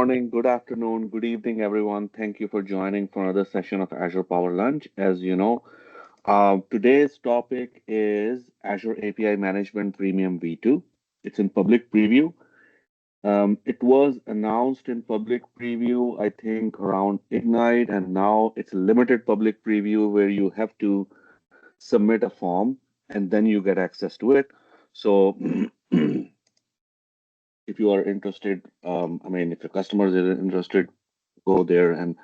morning, good afternoon, good evening, everyone. Thank you for joining for another session of Azure Power Lunch. As you know, today's topic is Azure API Management Premium V2. It's in public preview. It was announced in public preview, I think, around Ignite, and now it's a limited public preview where you have to submit a form and then you get access to it. So if you are interested, if your customers are interested, go there and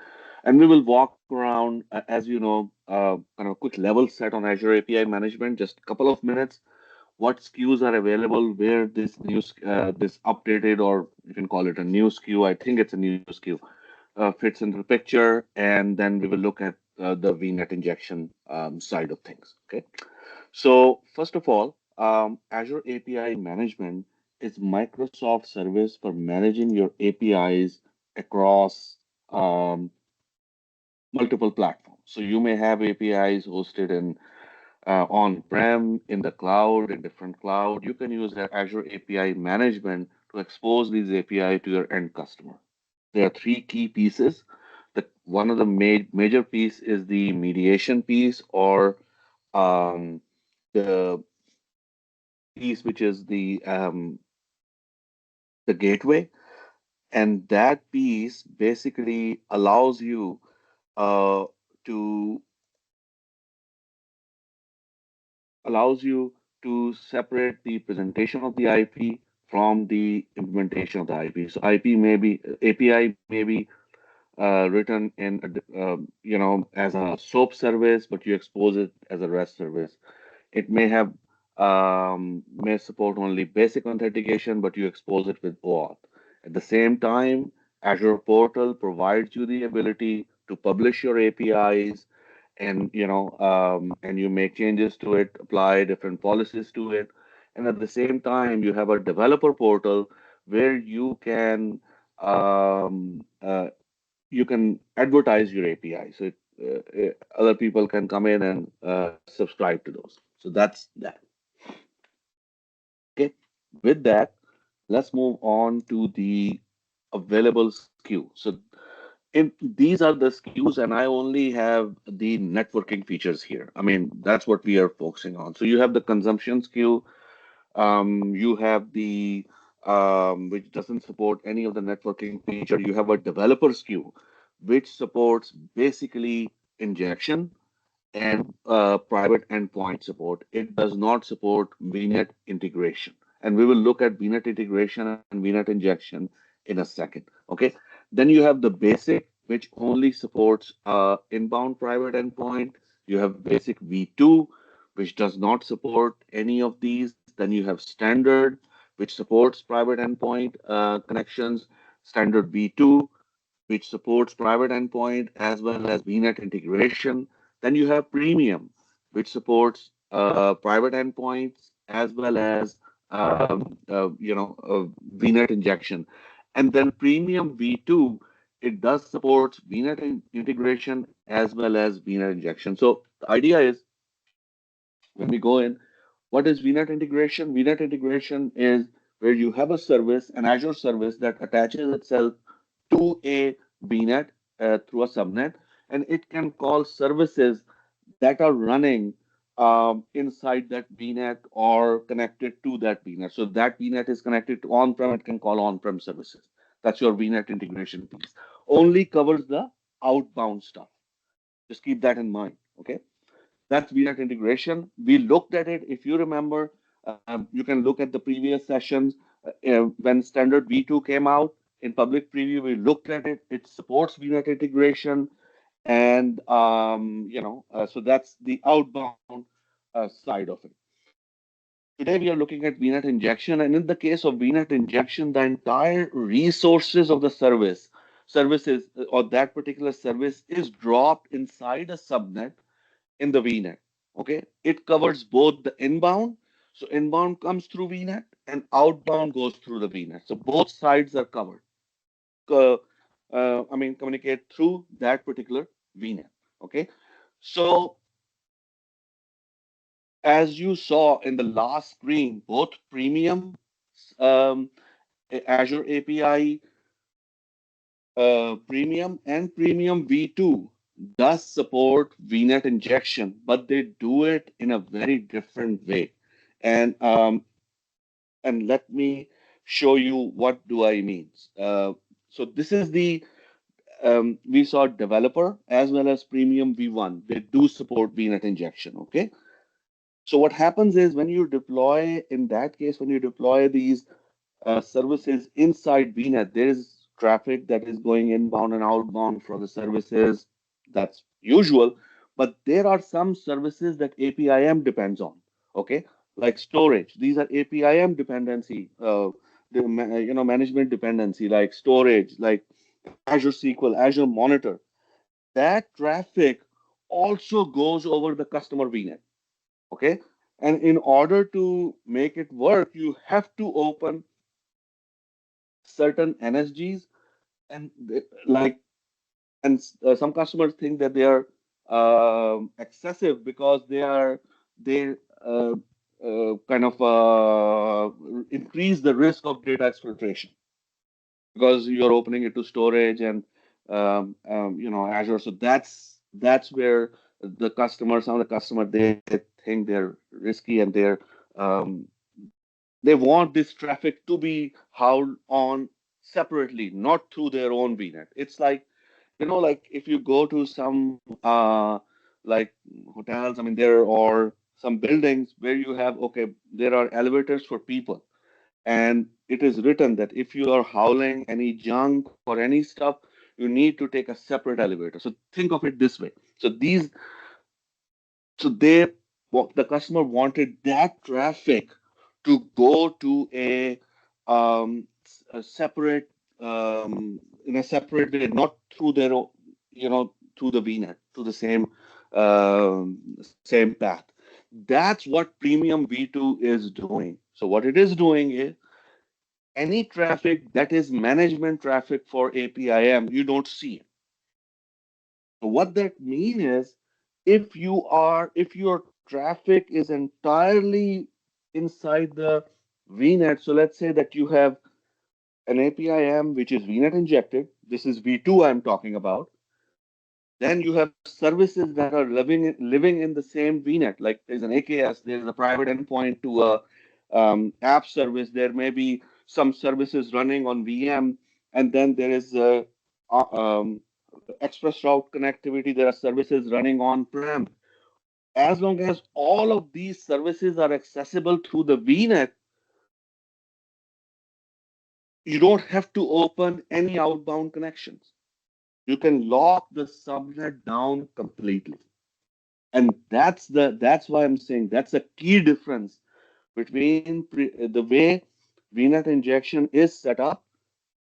we will walk around, as you know, kind of a quick level set on Azure API management, just a couple of minutes. What SKUs are available, where this updated, or you can call it a new SKU. I think it's a new SKU, fits into the picture, and then we will look at the VNet injection side of things. Okay. So first of all, Azure API Management is Microsoft service for managing your APIs across multiple platforms. So you may have APIs hosted in on-prem, in the cloud, in different cloud. You can use the Azure API Management to expose these API to your end customer. There are three key pieces. One of the major piece is the mediation piece, or um, the piece which is the gateway, and that piece basically uh, to allows you to separate the presentation of the IP from the implementation of the IP. So IP may be API may be written in as a SOAP service, but you expose it as a REST service. It may support only basic authentication, but you expose it with OAuth. At the same time, Azure Portal provides you the ability to publish your APIs, and you make changes to it, apply different policies to it, and at the same time, you have a developer portal where you can advertise your API. So other people can come in and subscribe to those. So that's that. Okay. With that, let's move on to the available SKU. So these are the SKUs, and I only have the networking features here. I mean, that's what we are focusing on. So you have the consumption SKU. You have the which doesn't support any of the networking feature. You have a developer SKU, which supports basically injection and private endpoint support. It does not support VNet integration. And we will look at VNet integration and VNet injection in a second. Okay. Then you have the basic, which only supports inbound private endpoint. You have basic V2, which does not support any of these. Then you have standard, which supports private endpoint connections, standard V2, which supports private endpoint as well as VNet integration. Then you have Premium, which supports private endpoints as well as VNet injection. And then Premium V2, it does support VNet integration as well as VNet injection. So the idea is, when we go in, what is VNet integration? VNet integration is where you have a service, an Azure service that attaches itself to a VNet through a subnet, and it can call services that are running inside that VNet or connected to that VNet. So that VNet is connected to on-prem, it can call on-prem services. That's your VNet integration piece. Only covers the outbound stuff. Just keep that in mind. Okay. That's VNet integration. We looked at it. If you remember, you can look at the previous sessions when standard V2 came out in public preview. We looked at it. It supports VNet integration, and so that's the outbound side of it. Today we are looking at VNet injection, and in the case of VNet injection, the entire resources of the services or that particular service is dropped inside a subnet in the VNet. Okay, it covers both the inbound, so inbound comes through VNet, and outbound goes through the VNet. So both sides are covered. Uh, communicate through that particular VNet. Okay, so as you saw in the last screen, both premium um, Azure API Premium and Premium V2 does support VNet injection, but they do it in a very different way. And let me show you what do I mean. So this is the we saw developer as well as Premium V1. They do support VNet injection. Okay. So what happens is when you deploy, in that case, when you deploy these services inside VNet, there is traffic that is going inbound and outbound for the services. That's usual, but there are some services that APIM depends on. Okay, like storage. These are APIM dependency, management dependency, like storage, like Azure SQL, Azure Monitor. That traffic also goes over the customer VNet. Okay, and in order to make it work, you have to open certain NSGs, and like, and some customers think that they are excessive because they uh, kind of increase the risk of data exfiltration because you're opening it to storage and Azure. So that's where the customers, some of the customers, they think they're risky and um, they want this traffic to be held on separately, not through their own VNet. It's like, like if you go to some like hotels, I mean, there or some buildings where you have, okay, there are elevators for people, and it is written that if you are hauling any junk or any stuff, you need to take a separate elevator. So think of it this way. So they, the customer wanted that traffic to go to a separate, in a separate way, not through their through the VNet, to the same path. That's what Premium V2 is doing. So what it is doing is any traffic that is management traffic for APIM, you don't see it. So what that means is, if your traffic is entirely inside the VNet, so let's say that you have an APIM which is VNet injected. This is V2 I'm talking about. Then you have services that are living in the same VNet. Like there's an AKS, there's a private endpoint to a app service. There may be some services running on VM, and then there is uh, um, express route connectivity. There are services running on prem. As long as all of these services are accessible through the VNet, you don't have to open any outbound connections. You can lock the subnet down completely. And that's why I'm saying that's a key difference between the way VNet injection is set up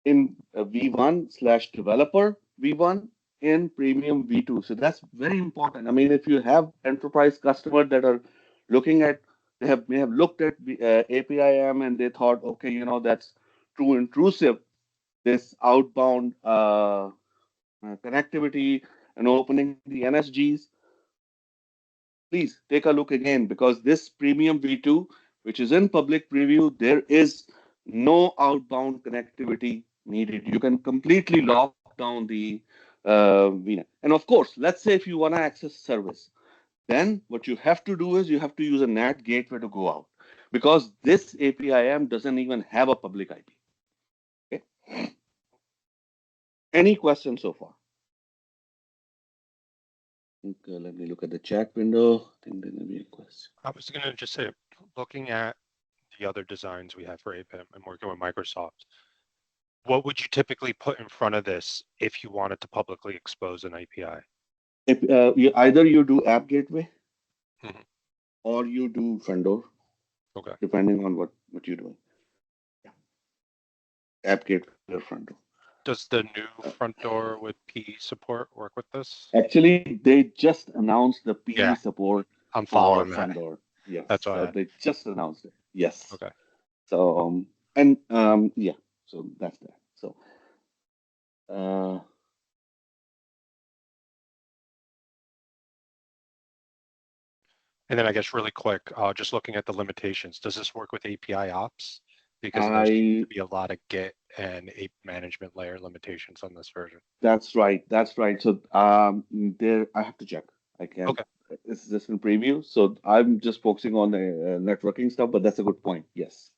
in V1 slash developer V1 in premium V2. So that's very important. I mean, if you have enterprise customers that are looking at, they may have looked at the APIM and they thought, okay, that's too intrusive, this outbound connectivity and opening the NSGs. Please take a look again, because this premium V2, which is in public preview, there is no outbound connectivity needed. You can completely lock down the VNet. And of course, let's say if you want to access service, then what you have to do is you have to use a NAT gateway to go out, because this APIM doesn't even have a public IP. Okay. Any questions so far? think, let me look at the chat window. I think there may be a question. I was going to just say, looking at the other designs we have for APIM and working with Microsoft, what would you typically put in front of this if you wanted to publicly expose an API? If either you do app gateway Mhm. or you do front door, Okay. depending on what you're doing. Yeah. App gateway or front door. Does the new front door with PE support work with this? Actually, they just announced the PE Yeah, support I'm for following front that. door. Yes, That's so why. they just announced it. Yes. Okay. So and yeah, so that's that. So uh, And then I guess really quick, just looking at the limitations, does this work with API ops? Because there seems to I be a lot of Git and a management layer limitations on this version. That's right. That's right. So there I have to check. I can't. Okay. It's just in preview. So I'm just focusing on the networking stuff, but that's a good point. Yes.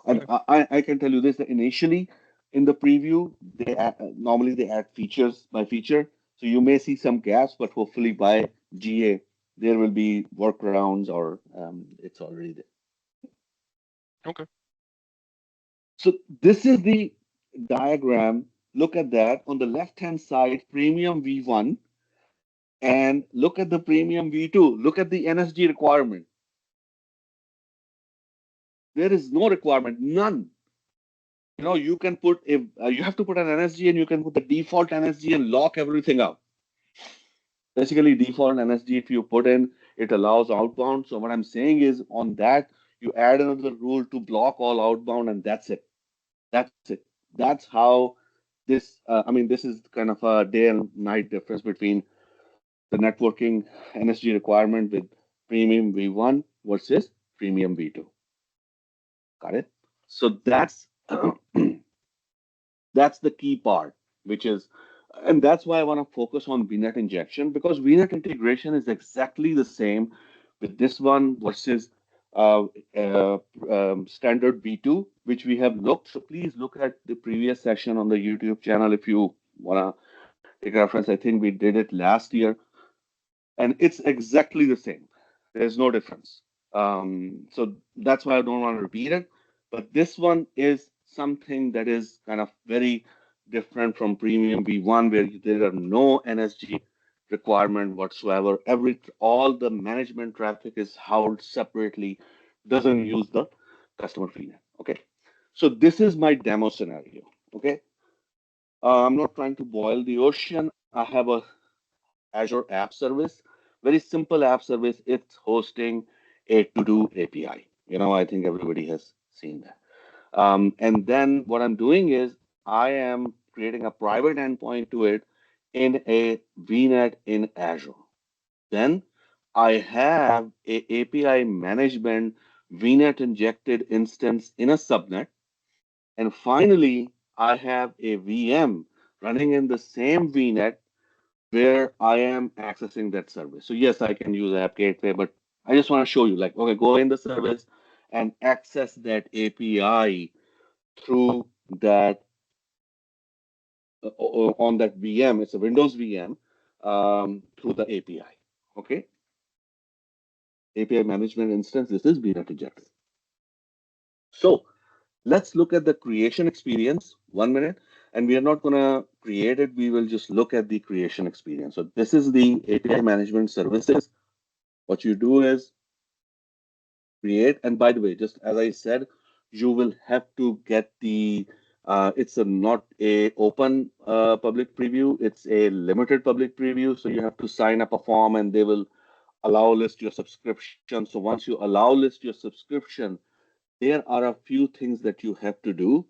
And Okay. I can tell you this that initially in the preview, normally they add features by feature. So you may see some gaps, but hopefully by GA, there will be workarounds or it's already there. Okay. So this is the diagram. Look at that. On the left-hand side, premium V1, and look at the premium V2. Look at the NSG requirement. There is no requirement, none. You know, you can put if you have to put an NSG and you can put the default NSG and lock everything out. Basically, default NSG, if you put in, it allows outbound. So what I'm saying is on that, you add another rule to block all outbound, and that's it. That's it. That's how this. I mean, this is kind of a day and night difference between the networking NSG requirement with premium V1 versus premium V2. Got it? So that's the key part, which is, and that's why I want to focus on VNet injection because VNet integration is exactly the same with this one versus uh, uh, standard V2, which we have looked. So please look at the previous session on the YouTube channel if you want to take a reference. I think we did it last year, and it's exactly the same. There's no difference. So that's why I don't want to repeat it. But this one is something that is kind of very different from Premium V1, where there are no NSG requirement whatsoever. All the management traffic is housed separately, doesn't use the customer VNet. Okay. So this is my demo scenario. Okay. I'm not trying to boil the ocean. I have a Azure App Service. Very simple app service. It's hosting a to-do API. You know, I think everybody has seen that. And then what I'm doing is I am creating a private endpoint to it in a VNet in Azure. Then I have a API management VNet injected instance in a subnet. And finally, I have a VM running in the same VNet where I am accessing that service. So yes, I can use App Gateway, but I just want to show you like, okay, go in the service and access that API through that on that VM. It's a Windows VM through the API. Okay, API management instance. This is VNet injected. So let's look at the creation experience. 1 minute, and we are not going to create it. We will just look at the creation experience. So this is the API management services. What you do is create. And by the way, just as I said, you will have to get the it's a not a open public preview, it's a limited public preview. So you have to sign up a form and they will allow list your subscription. So once you allow list your subscription, there are a few things that you have to do.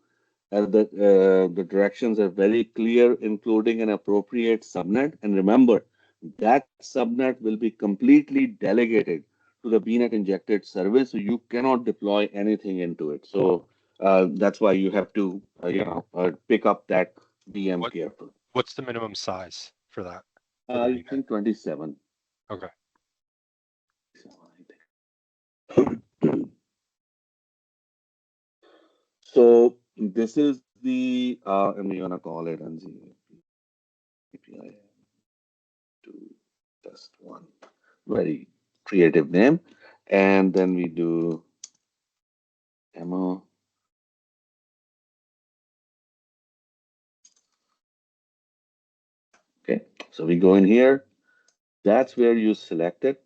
The directions are very clear, including an appropriate subnet. And remember, that subnet will be completely delegated to the VNet injected service, so you cannot deploy anything into it. So that's why you have to, pick up that VM What carefully. what's the minimum size for that for the I VNet? think 27. Okay. So this is the, I'm gonna call it NZ API to test one. Very creative name. And then we do demo. Okay, so we go in here. That's where you select it.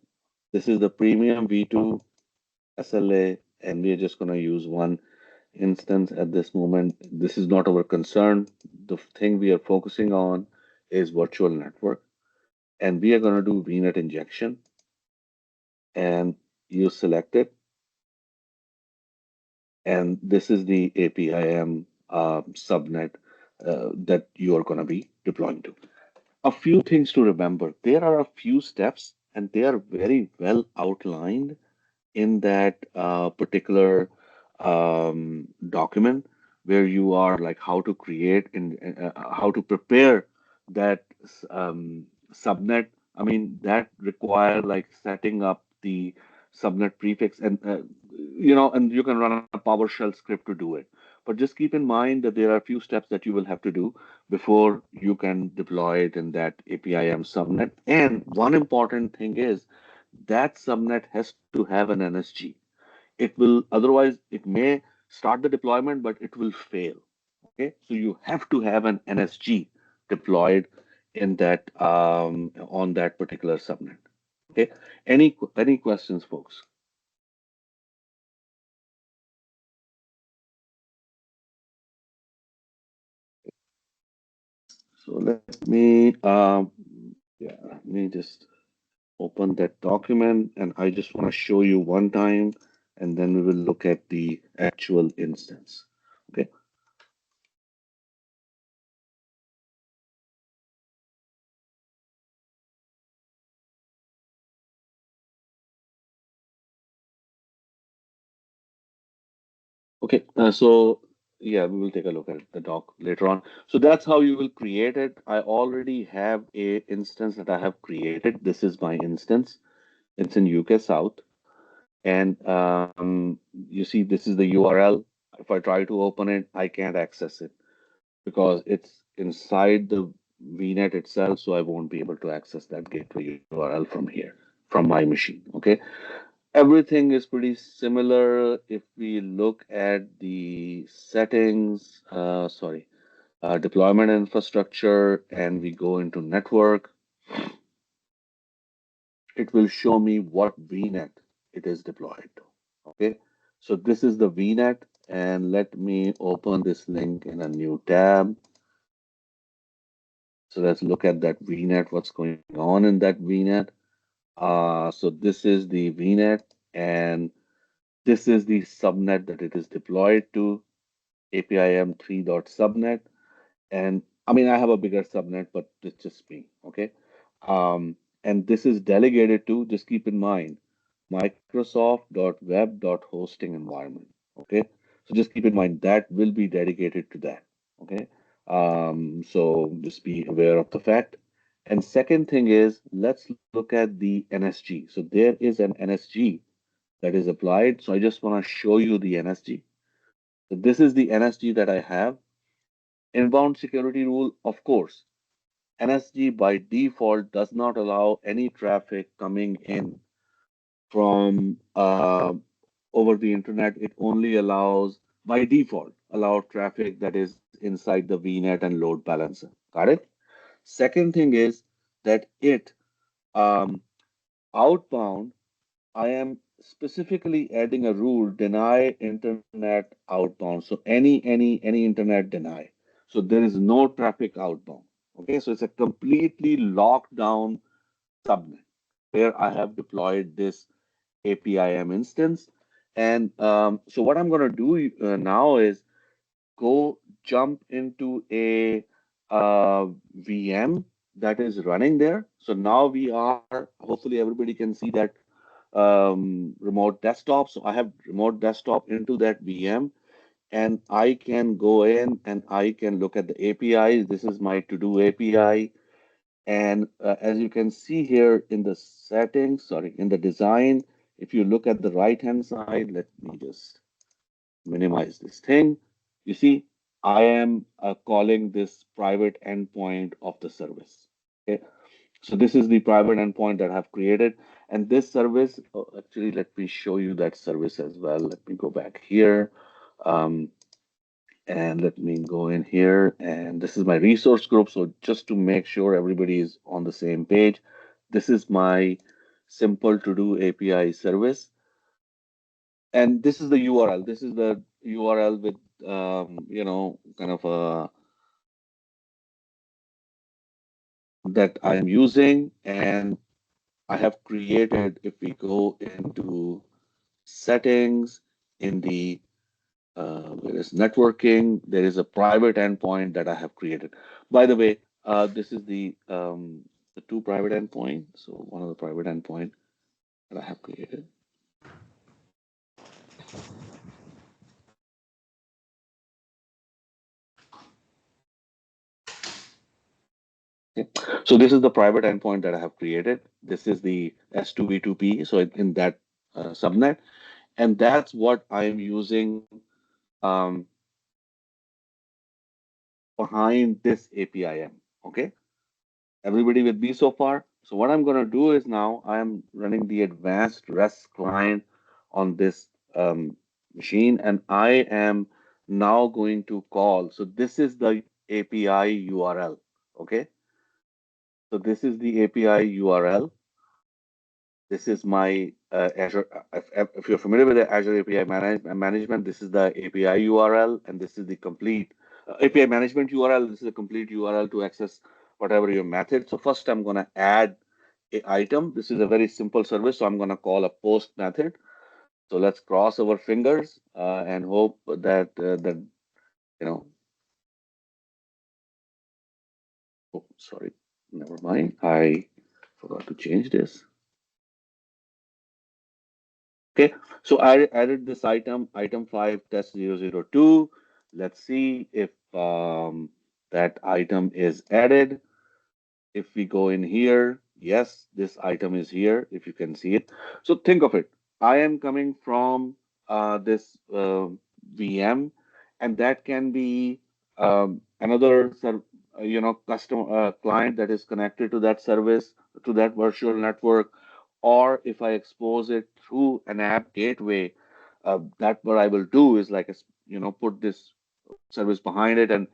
This is the premium V2 SLA, and we're just going to use one instance at this moment. This is not our concern. The thing we are focusing on is virtual network, and we are going to do VNet injection. And you select it, and this is the APIM subnet that you are going to be deploying to. A few things to remember. There are a few steps, and they are very well outlined in that particular document. where you are like how to create and how to prepare that subnet. I mean, that require like setting up the subnet prefix and and you can run a PowerShell script to do it. But just keep in mind that there are a few steps that you will have to do before you can deploy it in that APIM subnet. And one important thing is that subnet has to have an NSG. It will otherwise it may start the deployment, but it will fail. Okay, so you have to have an NSG deployed in that on that particular subnet. Okay, any questions, folks? So let me yeah, let me just open that document, and I just want to show you one time, and then we will look at the actual instance. Okay. Okay, so yeah, we will take a look at the doc later on. So that's how you will create it. I already have a instance that I have created. This is my instance. It's in UK South, and you see this is the URL. If I try to open it, I can't access it because it's inside the VNet itself, so I won't be able to access that gateway URL from here, from my machine. Okay. Everything is pretty similar if we look at the settings, deployment infrastructure, and we go into network, it will show me what VNet it is deployed to. Okay, so this is the VNet, and let me open this link in a new tab. So let's look at that VNet, what's going on in that VNet. So this is the VNet, and this is the subnet that it is deployed to. APIM 3.subnet. And I mean, I have a bigger subnet, but it's just me. Okay. And this is delegated to, just keep in mind, Microsoft.web.hosting environment. Okay. So just keep in mind that will be dedicated to that. Okay. So just be aware of the fact. And second thing is, let's look at the NSG. So there is an NSG that is applied. So I just want to show you the NSG. So this is the NSG that I have. Inbound security rule, of course, NSG by default does not allow any traffic coming in from over the internet. It only allows, by default, allow traffic that is inside the VNet and load balancer. Got it? Second thing is that it um, outbound I am specifically adding a rule deny internet outbound. So any internet deny. So there is no traffic outbound. Okay, so it's a completely locked down subnet where I have deployed this APIM instance. And so what I'm going to do now is go jump into a VM that is running there. So now we are, hopefully everybody can see that remote desktop. So I have remote desktop into that VM, and I can go in and I can look at the APIs. This is my to-do API. And as you can see here in the settings, sorry, in the design, if you look at the right-hand side, let me just minimize this thing. You see, I am calling this private endpoint of the service. Okay. So this is the private endpoint that I've created. And this service, oh, actually, let me show you that service as well. Let me go back here. Um, and let me go in here. And this is my resource group. So just to make sure everybody is on the same page, this is my simple to do API service. And this is the URL. This is the URL with, kind of that I'm using. And I have created, if we go into settings in the where is networking, there is a private endpoint that I have created. By the way, this is the two private endpoint. So one of the private endpoint that I have created. Okay. So this is the private endpoint that I have created. This is the S2V2P, so in that subnet, and that's what I'm using um, behind this APIM. Okay, everybody with me so far? So what I'm going to do is now I am running the advanced REST client on this machine, and I am now going to call. So this is the API URL. Okay, so this is the API URL. This is my Azure. If you're familiar with the Azure API management, this is the API URL, and this is the complete API management URL. This is a complete URL to access whatever your method. So first, I'm going to add a item. This is a very simple service, so I'm going to call a post method. So let's cross our fingers and hope that you know. Oh, sorry, never mind. I forgot to change this. Okay, so I added this item 5 test 002. Let's see if that item is added. If we go in here, yes, this item is here, if you can see it. So think of it. I am coming from this VM, and that can be another custom client that is connected to that service, to that virtual network, or if I expose it through an app gateway, that what I will do is like put this service behind it and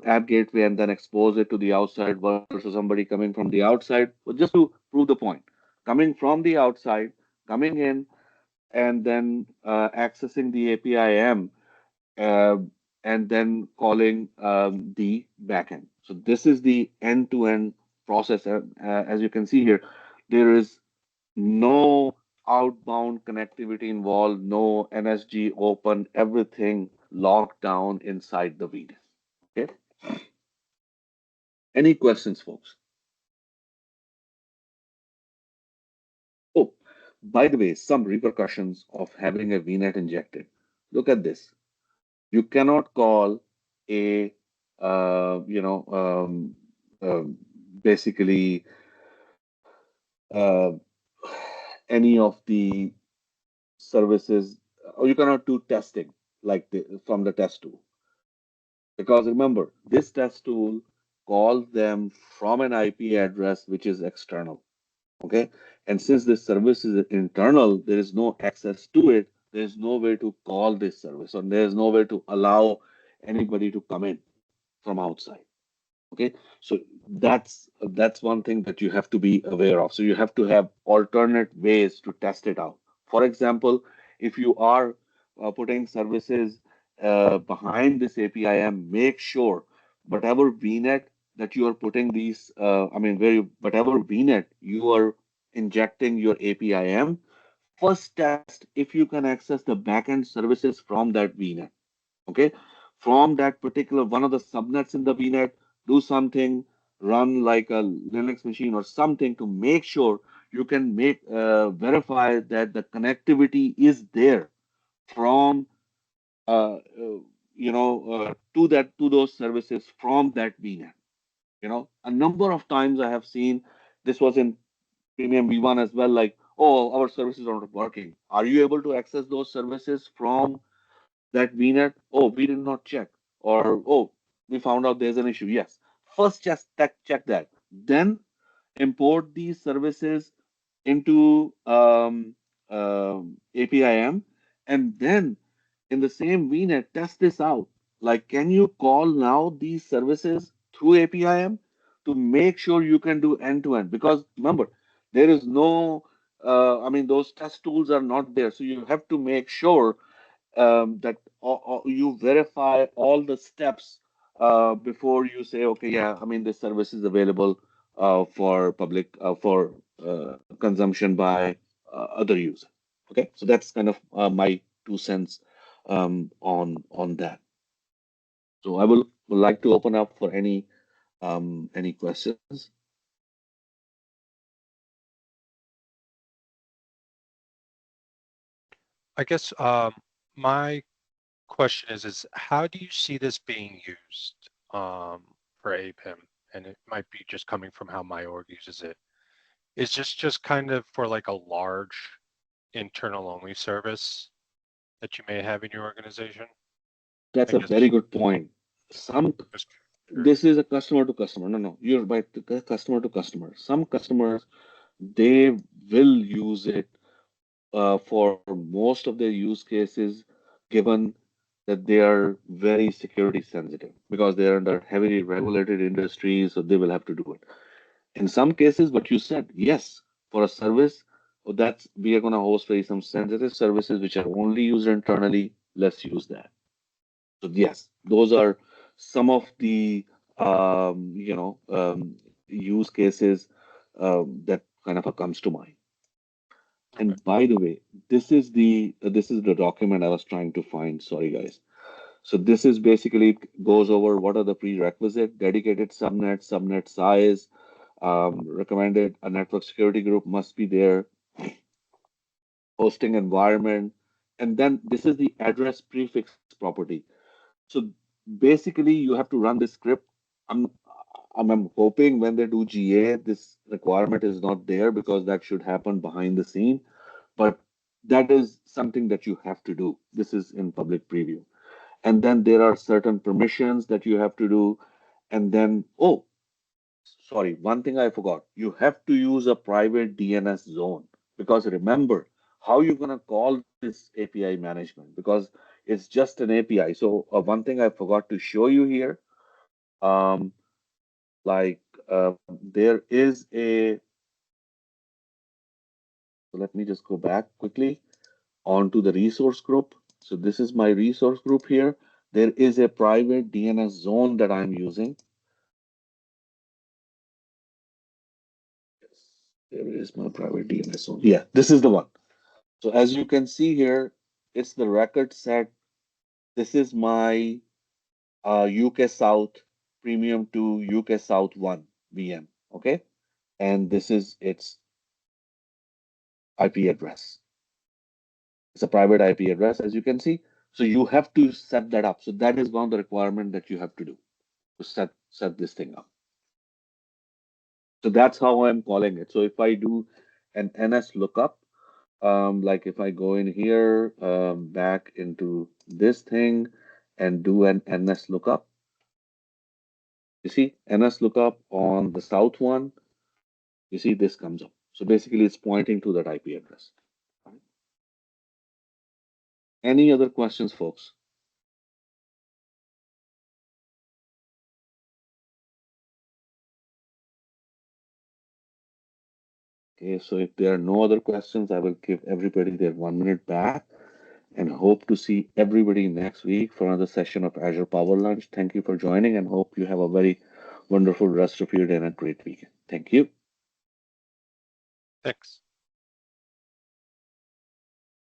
app gateway and then expose it to the outside versus somebody coming from the outside. But just to prove the point, coming from the outside, coming in, and then accessing the APIM, uh, and then calling the backend. So this is the end-to-end process. As you can see here, there is no outbound connectivity involved, no NSG open, everything locked down inside the VNet. Okay. Any questions, folks? Oh, by the way, some repercussions of having a VNet injected. Look at this. You cannot call a, you know, basically uh, any of the services, or you cannot do testing like from the test tool. Because remember, this test tool calls them from an IP address which is external. Okay. And since this service is internal, there is no access to it. There is no way to call this service, or there is no way to allow anybody to come in from outside. Okay, so that's one thing that you have to be aware of. So you have to have alternate ways to test it out. For example, if you are putting services behind this APIM, make sure whatever VNet that you are putting these, I mean, whatever VNet you are injecting your APIM, first test if you can access the backend services from that VNet. Okay, from that particular one of the subnets in the VNet, do something, run like a Linux machine or something to make sure you can verify that the connectivity is there from to those services from that VNet. A number of times I have seen this was in Premium V1 as well, like, oh, our services are not working. Are you able to access those services from that VNet? Oh, we did not check. Or, oh, we found out there's an issue. Yes. First, just check that. Then import these services into APIM, and then in the same VNet, test this out. Like, can you call now these services through APIM to make sure you can do end to end? Because remember, there is no, I mean, those test tools are not there. So you have to make sure that you verify all the steps before you say, okay, yeah, I mean, this service is available for public for consumption by other users. Okay, so that's kind of my 2 cents on that. So I would like to open up for any questions. I guess my question is how do you see this being used for APIM? and it might be just coming from how my org uses it. Is this just kind of for like a large internal only service that you may have in your organization? That's I a guess very good point. Some just This curious. is a customer to customer. No, no, you're right. Customer to customer. Some customers they will use it for most of their use cases, given that they are very security sensitive because they are under heavily regulated industries, so they will have to do it. In some cases, what you said, yes, for a service, oh, that's we are going to host very some sensitive services which are only used internally. Let's use that. So yes, those are some of the use cases that kind of comes to mind. Okay. And by the way, this is the document I was trying to find. Sorry, guys. So this is basically goes over what are the prerequisite, dedicated subnet size, recommended a network security group must be there, hosting environment, and then this is the address prefix property. So basically, you have to run this script. I'm I'm hoping when they do GA, this requirement is not there because that should happen behind the scene. But that is something that you have to do. This is in public preview. And then there are certain permissions that you have to do. And then, oh, sorry, one thing I forgot. You have to use a private DNS zone because remember how you're going to call this API management because it's just an API. So one thing I forgot to show you here, um, like there is a, so let me just go back quickly onto the resource group. So this is my resource group here. There is a private DNS zone that I'm using. Yes, there is my private DNS zone. Yeah, this is the one. So as you can see here, it's the record set. This is my UK South Premium to UK South 1 VM. Okay. And this is its IP address. It's a private IP address, as you can see. So you have to set that up. So that is one of the requirements that you have to do to set this thing up. So that's how I'm calling it. So if I do an NS lookup, like if I go in here, back into this thing and do an NS lookup, you see NS lookup on the south one, you see this comes up. So basically it's pointing to that IP address. Any other questions, folks? Okay, so if there are no other questions, I will give everybody their 1 minute back and hope to see everybody next week for another session of Azure Power Lunch. Thank you for joining and hope you have a very wonderful rest of your day and a great weekend. Thank you. Thanks.